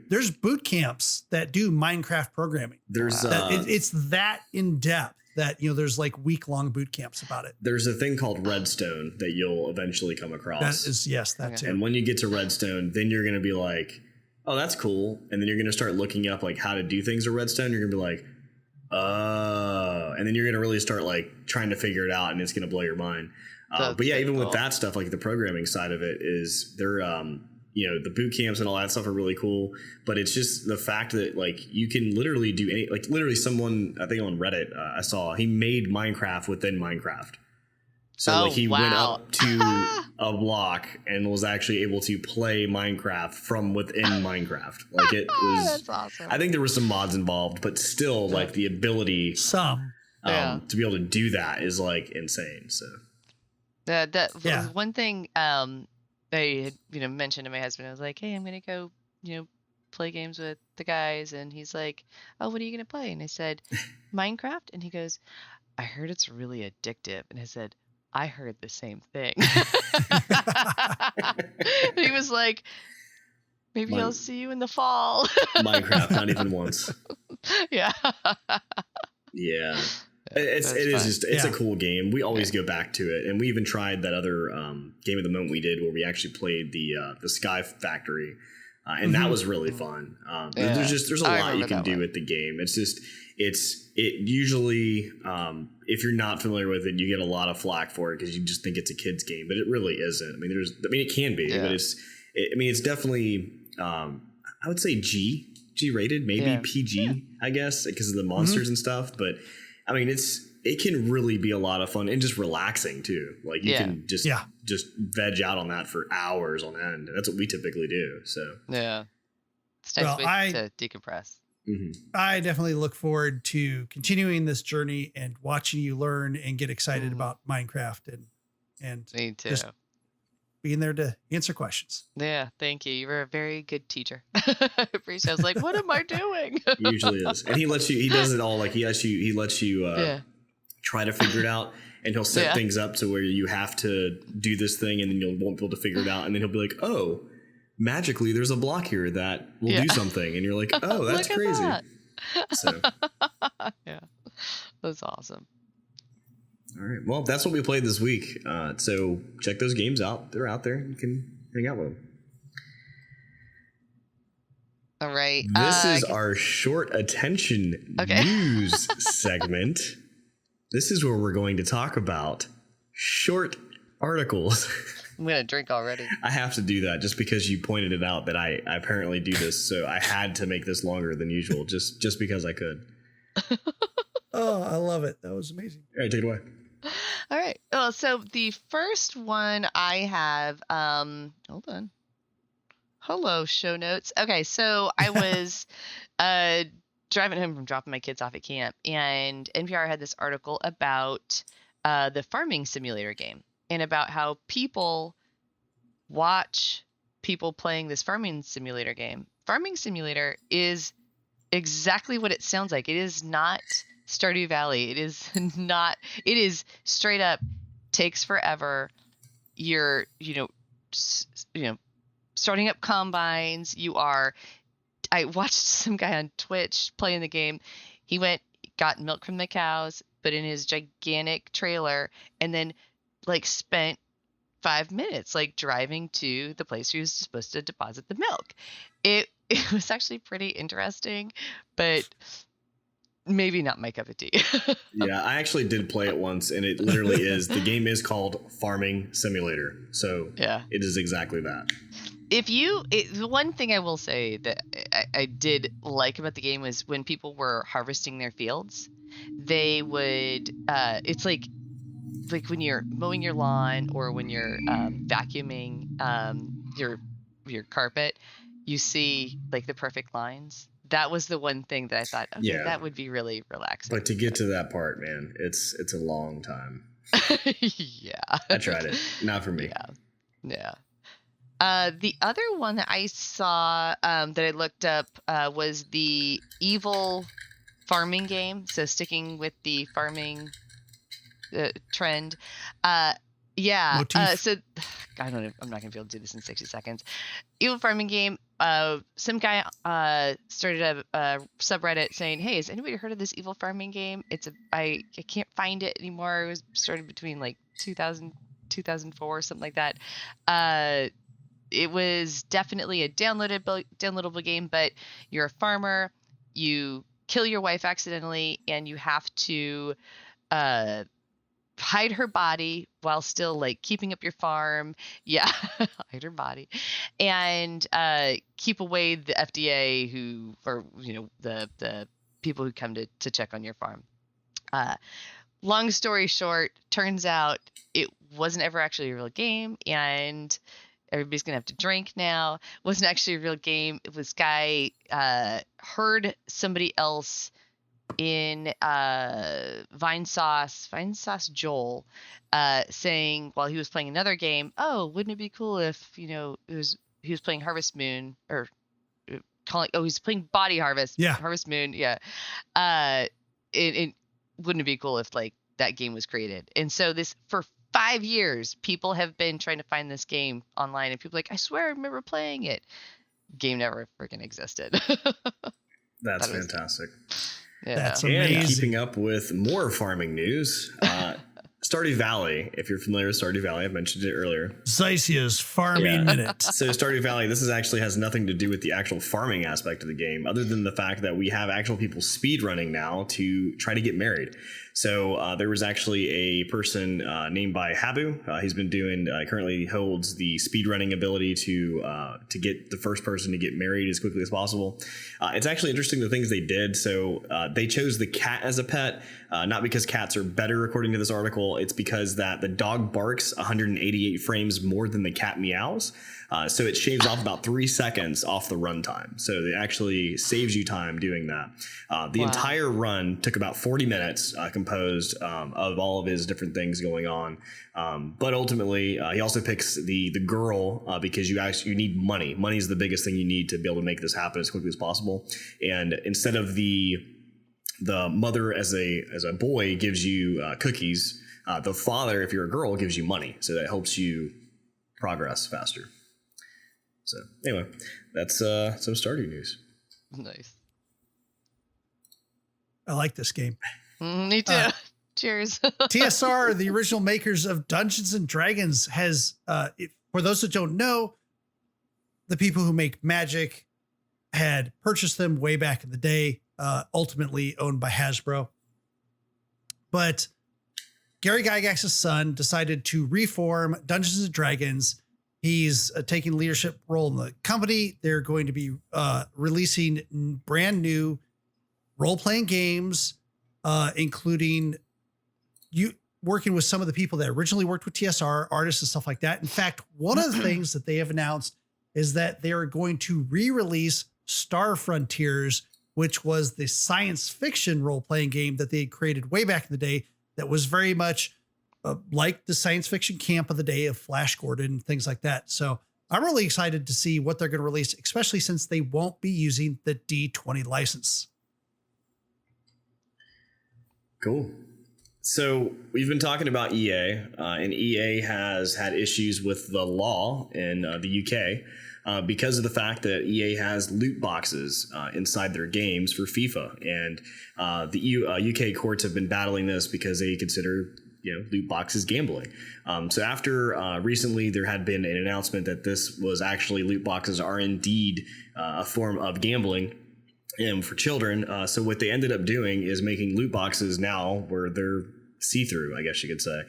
there's boot camps that do Minecraft programming. There's it's that in depth that there's like week-long boot camps about it. There's a thing called Redstone that you'll eventually come across. That too. And when you get to Redstone, then you're going to be like, oh, that's cool. And then you're going to start looking up like how to do things with Redstone. You're going to be like, oh, and then you're going to really start like trying to figure it out, and it's going to blow your mind. But yeah, even with that stuff, like the programming side of it is they're, the boot camps and all that stuff are really cool. But it's just the fact that like you can literally do literally someone, I think on Reddit, I saw he made Minecraft within Minecraft. So like he went up to a block and was actually able to play Minecraft from within Minecraft. Like it was, that's awesome. I think there were some mods involved, but still like the ability to be able to do that is like insane. So that was one thing I had mentioned to my husband. I was like, hey, I'm gonna go play games with the guys, and he's like, oh, what are you gonna play? And I said, Minecraft. And he goes, I heard it's really addictive. And I said, I heard the same thing. He was like, maybe I'll see you in the fall. Minecraft, not even once. Yeah. Yeah. It's a cool game. We always go back to it, and we even tried that other game of the moment we did where we actually played the Sky Factory, and that was really fun. There's a lot you can do with the game. It usually if you're not familiar with it, you get a lot of flack for it because you just think it's a kid's game, but it really isn't. I mean, it can be, but it's definitely I would say G rated, maybe PG, I guess, because of the monsters and stuff, but. I mean, it can really be a lot of fun and just relaxing too. Like you can just veg out on that for hours on end. That's what we typically do. So yeah, it's nice way to decompress. I definitely look forward to continuing this journey and watching you learn and get excited about Minecraft and me too. Just being there to answer questions. Yeah, thank you. You were a very good teacher. I appreciate. I was like, what am I doing? He usually is, and he does it all. Like he lets you try to figure it out, and he'll set things up to where you have to do this thing, and then you won't be able to figure it out, and then he'll be like, oh, magically there's a block here that will do something, and you're like, oh, that's crazy. That. So yeah, that's awesome. All right. Well, that's what we played this week. So check those games out. They're out there. You can hang out with them. All right. This is our short attention news segment. This is where we're going to talk about short articles. I'm going to drink already. I have to do that just because you pointed it out that I apparently do this. So I had to make this longer than usual just because I could. Oh, I love it. That was amazing. All right, take it away. All right. Oh, so the first one I have, hold on. Hello, show notes. Okay, so I was driving home from dropping my kids off at camp, and NPR had this article about the farming simulator game and about how people watch people playing this farming simulator game. Farming simulator is exactly what it sounds like. It is not Stardew Valley. It is straight up takes forever. You're, starting up combines. I watched some guy on Twitch playing the game. He got milk from the cows, put in his gigantic trailer, and then spent 5 minutes driving to the place where he was supposed to deposit the milk. It was actually pretty interesting, but maybe not my cup of tea. Yeah, I actually did play it once, and it literally is. The game is called Farming Simulator, so it is exactly that. The one thing I will say that I did like about the game was when people were harvesting their fields, they would it's like when you're mowing your lawn or when you're vacuuming your carpet, you see the perfect lines. That was the one thing that I thought, that would be really relaxing. But to get to that part, man, it's a long time. Yeah. I tried it. Not for me. Yeah. The other one that I saw that I looked up was the Evil farming game. So sticking with the farming trend. So I don't know. I'm not gonna be able to do this in 60 seconds. Evil farming game. Some guy started a subreddit saying, "Hey, has anybody heard of this evil farming game? I can't find it anymore. It was started between 2000, 2004 or something like that. It was definitely a downloadable game, but you're a farmer. You kill your wife accidentally, and you have to hide her body while still keeping up your farm. Yeah, hide her body, and keep away the FDA the people who come to check on your farm. Long story short, turns out it wasn't ever actually a real game, and everybody's gonna have to drink now. It wasn't actually a real game. It was guy heard somebody else in Vinesauce Joel saying while he was playing another game, oh, wouldn't it be cool if he was playing Harvest Moon or he's playing Body Harvest, Harvest Moon, it wouldn't it be cool if that game was created? And so this for 5 years, people have been trying to find this game online, and people are like, I swear I remember playing it. Game never freaking existed. That's fantastic. Yeah. That's And amazing. keeping up with more farming news, Stardew Valley, if you're familiar with Stardew Valley, I mentioned it earlier. Xycia's farming minute. So Stardew Valley, this is actually has nothing to do with the actual farming aspect of the game, other than the fact that we have actual people speed running now to try to get married. So there was actually a person named by Habu. He's been doing currently holds the speed running ability to get the first person to get married as quickly as possible. It's actually interesting the things they did. So they chose the cat as a pet, not because cats are better according to this article. It's because that the dog barks 188 frames more than the cat meows. So it shaves off about 3 seconds off the run time. So it actually saves you time doing that. The entire run took about 40 minutes, composed of all of his different things going on. But ultimately, he also picks the girl because you need money. Money is the biggest thing you need to be able to make this happen as quickly as possible. And instead of the mother as a boy gives you cookies, the father, if you're a girl, gives you money. So that helps you progress faster. So anyway, that's some Stardew news. Nice. I like this game. Me too. Cheers. TSR, the original makers of Dungeons and Dragons, has, for those that don't know, the people who make Magic had purchased them way back in the day, ultimately owned by Hasbro. But Gary Gygax's son decided to reform Dungeons and Dragons. He's taking leadership role in the company. They're going to be releasing brand new role-playing games, including working with some of the people that originally worked with TSR, artists and stuff like that. In fact, one of the things that they have announced is that they are going to re-release Star Frontiers, which was the science fiction role-playing game that they had created way back in the day that was very much like the science fiction camp of the day of Flash Gordon and things like that. So I'm really excited to see what they're going to release, especially since they won't be using the D20 license. Cool. So we've been talking about EA, and EA has had issues with the law in the UK because of the fact that EA has loot boxes inside their games for FIFA, and the UK courts have been battling this because they consider loot boxes gambling. So after recently there had been an announcement that this was actually loot boxes are indeed a form of gambling for children. So what they ended up doing is making loot boxes now where they're see-through, I guess you could say.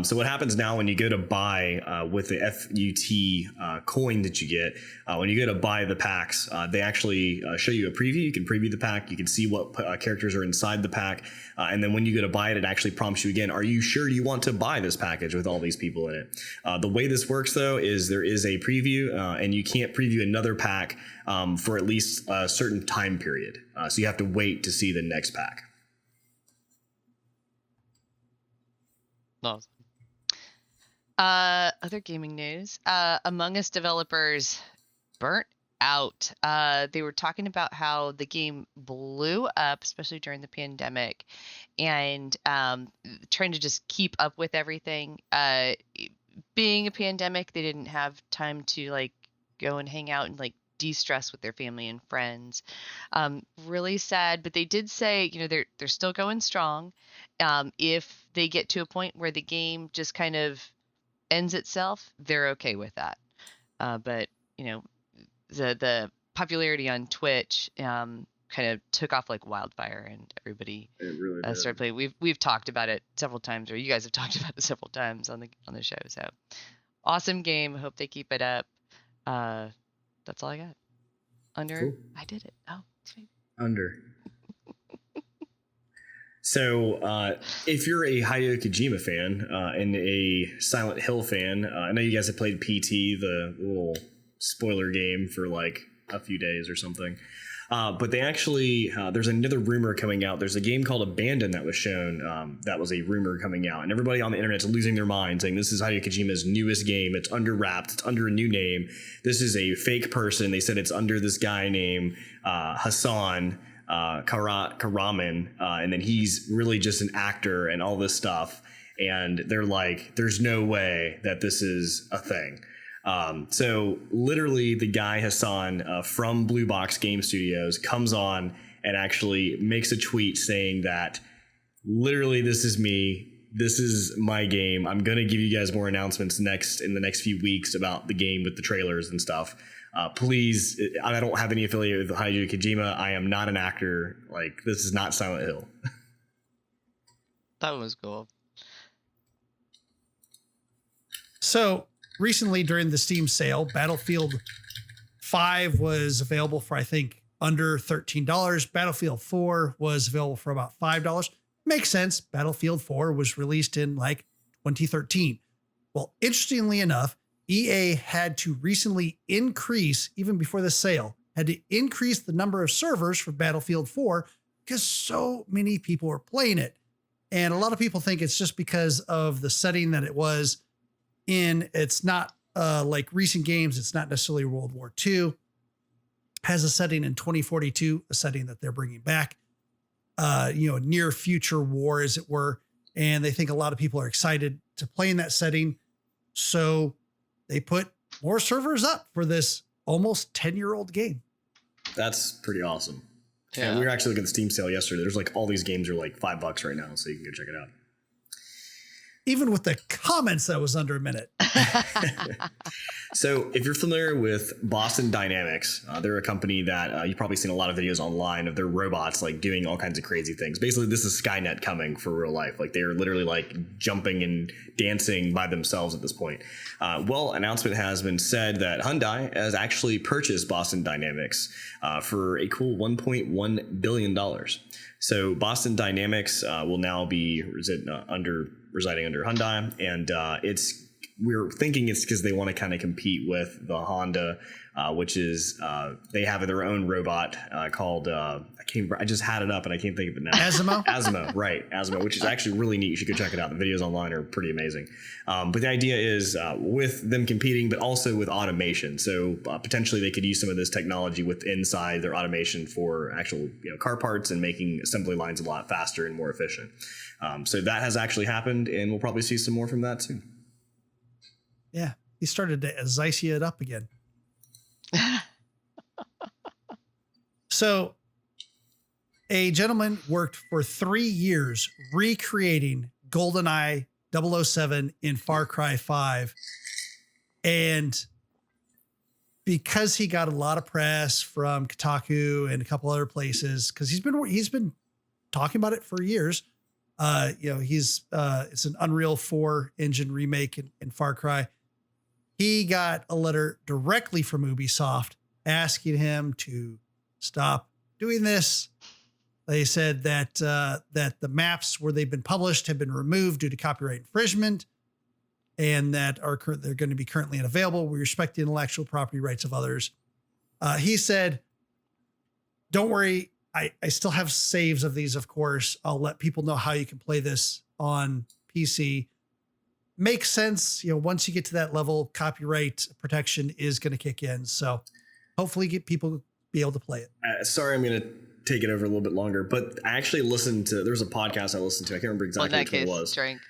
So what happens now when you go to buy with the FUT coin that you get, when you go to buy the packs, they actually show you a preview. You can preview the pack. You can see what characters are inside the pack. And then when you go to buy it, it actually prompts you again, are you sure you want to buy this package with all these people in it? The way this works, though, is there is a preview, and you can't preview another pack for at least a certain time period. So you have to wait to see the next pack. Awesome. Other gaming news. Among Us developers burnt out. They were talking about how the game blew up, especially during the pandemic, and trying to just keep up with everything. Being a pandemic, they didn't have time to go and hang out and de-stress with their family and friends. Really sad, but they did say, they're still going strong. If they get to a point where the game just kind of ends itself, they're okay with that. But the popularity on Twitch kind of took off like wildfire, and everybody really started playing. We've talked about it several times, or you guys have talked about it several times on the show. So awesome game. Hope they keep it up. That's all I got. Under. Cool. I did it. Oh, sweet. Under. So if you're a Hideo Kojima fan and a Silent Hill fan, I know you guys have played PT, the little spoiler game, for a few days or something. But they actually, there's another rumor coming out. There's a game called Abandon that was shown. That was a rumor coming out. And everybody on the internet's losing their mind, saying this is Hideo Kojima's newest game. It's under wrapped. It's under a new name. This is a fake person. They said it's under this guy named Hassan Karaman. And then he's really just an actor and all this stuff. and they're like, there's no way that this is a thing. So literally the guy Hassan from Blue Box Game Studios comes on and actually makes a tweet saying that literally, this is me. This is my game. I'm going to give you guys more announcements in the next few weeks about the game with the trailers and stuff. Please, I don't have any affiliate with Hideo Kojima. I am not an actor. Like, this is not Silent Hill. That was cool. So recently during the Steam sale, Battlefield 5 was available for, I think, under $13. Battlefield 4 was available for about $5. Makes sense. Battlefield 4 was released in like 2013. Well, interestingly enough, EA had to recently increase, even before the sale, had to increase the number of servers for Battlefield 4 because so many people were playing it. And a lot of people think it's just because of the setting that it was in. It's not like recent games. It's not necessarily World War II. Has a setting in 2042, a setting that they're bringing back, near future war, as it were. And they think a lot of people are excited to play in that setting. So they put more servers up for this almost 10-year-old game. That's pretty awesome. Yeah. And we were actually looking at the Steam sale yesterday. There's like all these games are like $5 right now, so you can go check it out. Even with the comments that was under a minute. So if you're familiar with Boston Dynamics, they're a company that you've probably seen a lot of videos online of their robots like doing all kinds of crazy things. Basically, this is Skynet coming for real life. Like they're literally like jumping and dancing by themselves at this point. Announcement has been said that Hyundai has actually purchased Boston Dynamics for a cool $1.1 billion. So Boston Dynamics will now be residing under Hyundai, and we're thinking it's because they want to kind of compete with the Honda, which is they have their own robot called I just had it up and I can't think of it now. Asimo, right? Asimo, which is actually really neat. You should go check it out. The videos online are pretty amazing. But the idea is with them competing, but also with automation. So potentially they could use some of this technology with inside their automation for actual car parts and making assembly lines a lot faster and more efficient. So that has actually happened, and we'll probably see some more from that soon. Yeah, he started to Xycia it up again. So a gentleman worked for 3 years recreating GoldenEye 007 in Far Cry 5. And because he got a lot of press from Kotaku and a couple other places, because he's been talking about it for years. It's an Unreal 4 engine remake in Far Cry. He got a letter directly from Ubisoft asking him to stop doing this. They said that the maps where they've been published have been removed due to copyright infringement, and that they're going to be currently unavailable. We respect the intellectual property rights of others. He said, "Don't worry, I still have saves of these. Of course, I'll let people know how you can play this on PC." Makes sense. Once you get to that level, copyright protection is going to kick in. So hopefully get people be able to play it. Sorry, I'm going to take it over a little bit longer, but I actually there was a podcast I listened to. I can't remember exactly which one it was. Drink.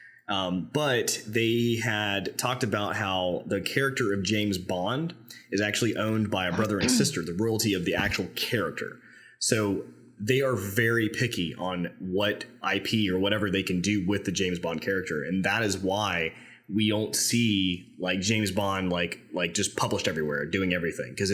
But they had talked about how the character of James Bond is actually owned by a brother and sister, the royalty of the actual character. So they are very picky on what IP or whatever they can do with the James Bond character. And that is why we don't see like James Bond, like just published everywhere doing everything. Cause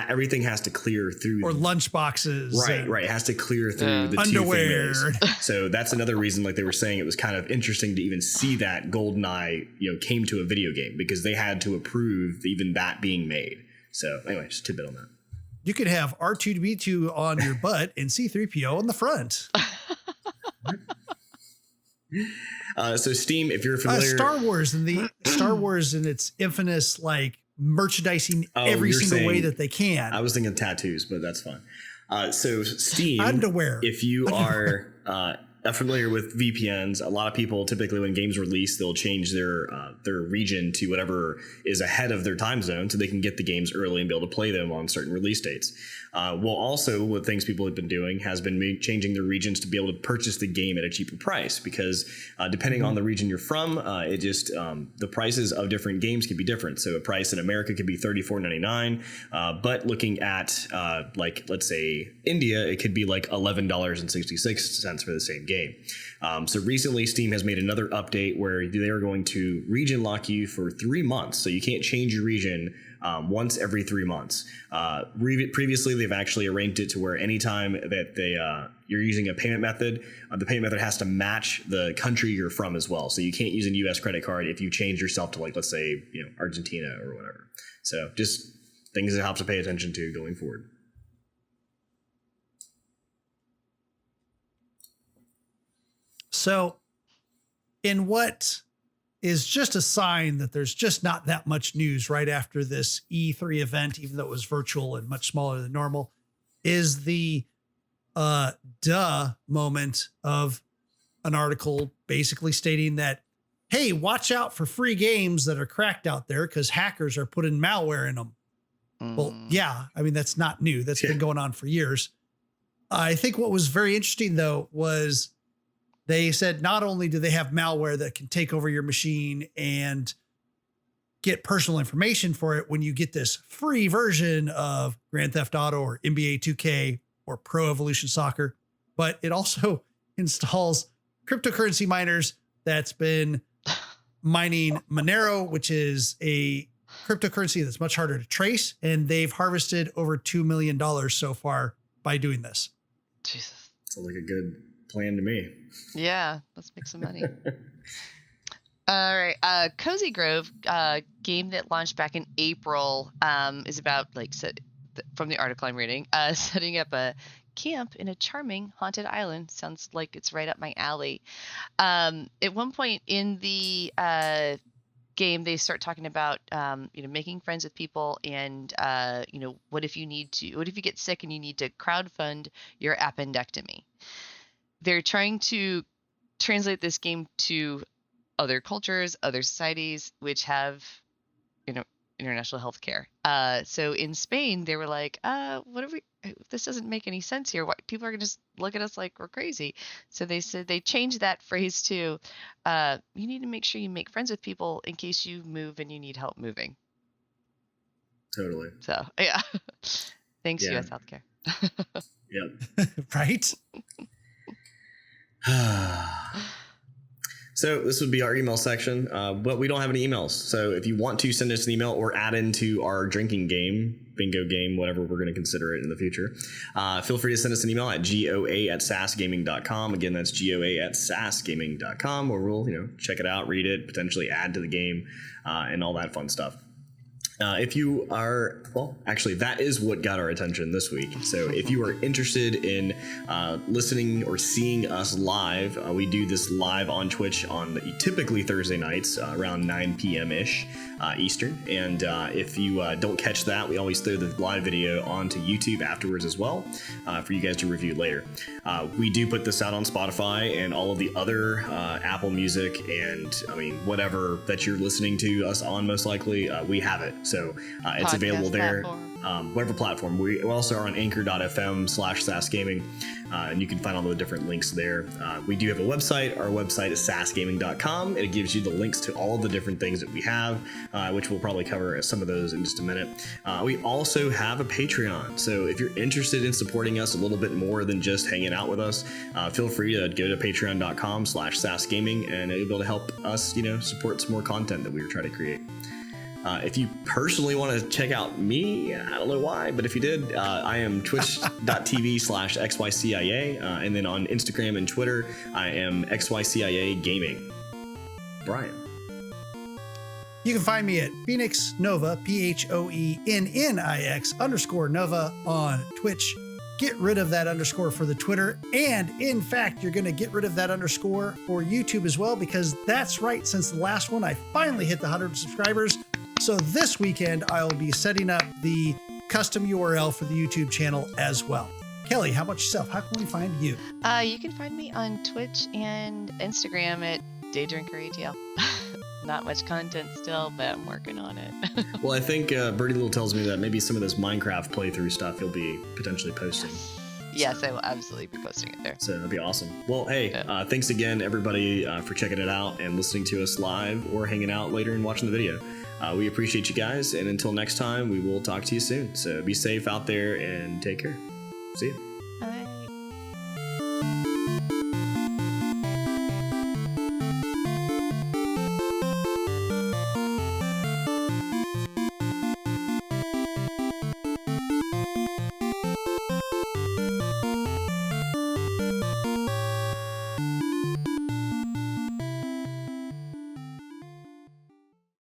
everything has to clear through or lunch boxes. Right. It has to clear through the underwear. So that's another reason, like they were saying, it was kind of interesting to even see that GoldenEye, came to a video game because they had to approve even that being made. So anyway, just a tidbit on that. You could have R2-D2 on your butt and C-3PO on the front. So Steam, if you're familiar, Star Wars and its infamous like merchandising every single way that they can. I was thinking tattoos, but that's fine. So Steam underwear. If you are familiar with VPNs, a lot of people typically when games release, they'll change their region to whatever is ahead of their time zone so they can get the games early and be able to play them on certain release dates. Well, also what things people have been doing has been changing their regions to be able to purchase the game at a cheaper price, because depending on the region you're from, the prices of different games can be different. So a price in America could be $34.99, but looking at like, let's say India, it could be like $11.66 for the same game. So recently Steam has made another update where they are going to region lock you for 3 months. So you can't change your region once every 3 months. Previously, they've actually arranged it to where anytime that you're using a payment method, the payment method has to match the country you're from as well. So you can't use a U.S. credit card if you change yourself to, like, let's say, Argentina or whatever. So just things that have to pay attention to going forward. So in what is just a sign that there's just not that much news right after this E3 event, even though it was virtual and much smaller than normal, is the moment of an article basically stating that, hey, watch out for free games that are cracked out there because hackers are putting malware in them. Well, yeah, I mean, that's not new. That's been going on for years. I think what was very interesting, though, was they said not only do they have malware that can take over your machine and get personal information for it when you get this free version of Grand Theft Auto or NBA 2K or Pro Evolution Soccer, but it also installs cryptocurrency miners that's been mining Monero, which is a cryptocurrency that's much harder to trace. And they've harvested over $2 million so far by doing this. Jesus. Sounds like a good plan to me. Yeah, let's make some money. All right. Cozy Grove, game that launched back in April, is about, like, from the article I'm reading, setting up a camp in a charming haunted island. Sounds like it's right up my alley. At one point in the game, they start talking about making friends with people, and what if you get sick and you need to crowdfund your appendectomy. They're trying to translate this game to other cultures, other societies, which have, international healthcare. So in Spain, they were like, this doesn't make any sense here. People are going to just look at us like we're crazy. So they said they changed that phrase to, you need to make sure you make friends with people in case you move and you need help moving. Totally. So, yeah. Thanks, U.S. healthcare. Yep. Right? So this would be our email section, but we don't have any emails. So if you want to send us an email or add into our drinking game, bingo game, whatever we're going to consider it in the future, feel free to send us an email at goa@sassgaming.com. Again, that's goa@sassgaming.com, where we'll check it out, read it, potentially add to the game, and all that fun stuff. If you are, actually, that is what got our attention this week. So if you are interested in listening or seeing us live, we do this live on Twitch on typically Thursday nights around 9 p.m.-ish Eastern. And if you don't catch that, we always throw the live video onto YouTube afterwards as well for you guys to review later. We do put this out on Spotify and all of the other Apple Music and, whatever that you're listening to us on, most likely, we have it. So it's available there, whatever platform. We also are on anchor.fm/sassgaming, and you can find all the different links there. We do have a website. Our website is sassgaming.com. It gives you the links to all the different things that we have, which we'll probably cover some of those in just a minute. We also have a Patreon. So if you're interested in supporting us a little bit more than just hanging out with us, feel free to go to patreon.com/sassgaming, and it'll be able to help us, support some more content that we were trying to create. If you personally want to check out me, I don't know why, but if you did, I am twitch.tv/XYCIA. And then on Instagram and Twitter, I am XYCIA Gaming. Brian. You can find me at Phoennix Nova, PHOENNIX_Nova on Twitch. Get rid of that underscore for the Twitter. And in fact, you're going to get rid of that underscore for YouTube as well, because that's right. Since the last one, I finally hit the 100 subscribers. So this weekend, I'll be setting up the custom URL for the YouTube channel as well. Kelly, how about yourself? How can we find you? You can find me on Twitch and Instagram at DayDrinkerATL. Not much content still, but I'm working on it. Well, I think Birdie Little tells me that maybe some of this Minecraft playthrough stuff you'll be potentially posting. Yes, I will absolutely be posting it there. So that'd be awesome. Well, hey, thanks again, everybody, for checking it out and listening to us live or hanging out later and watching the video. We appreciate you guys, and until next time, we will talk to you soon. So be safe out there and take care. See you.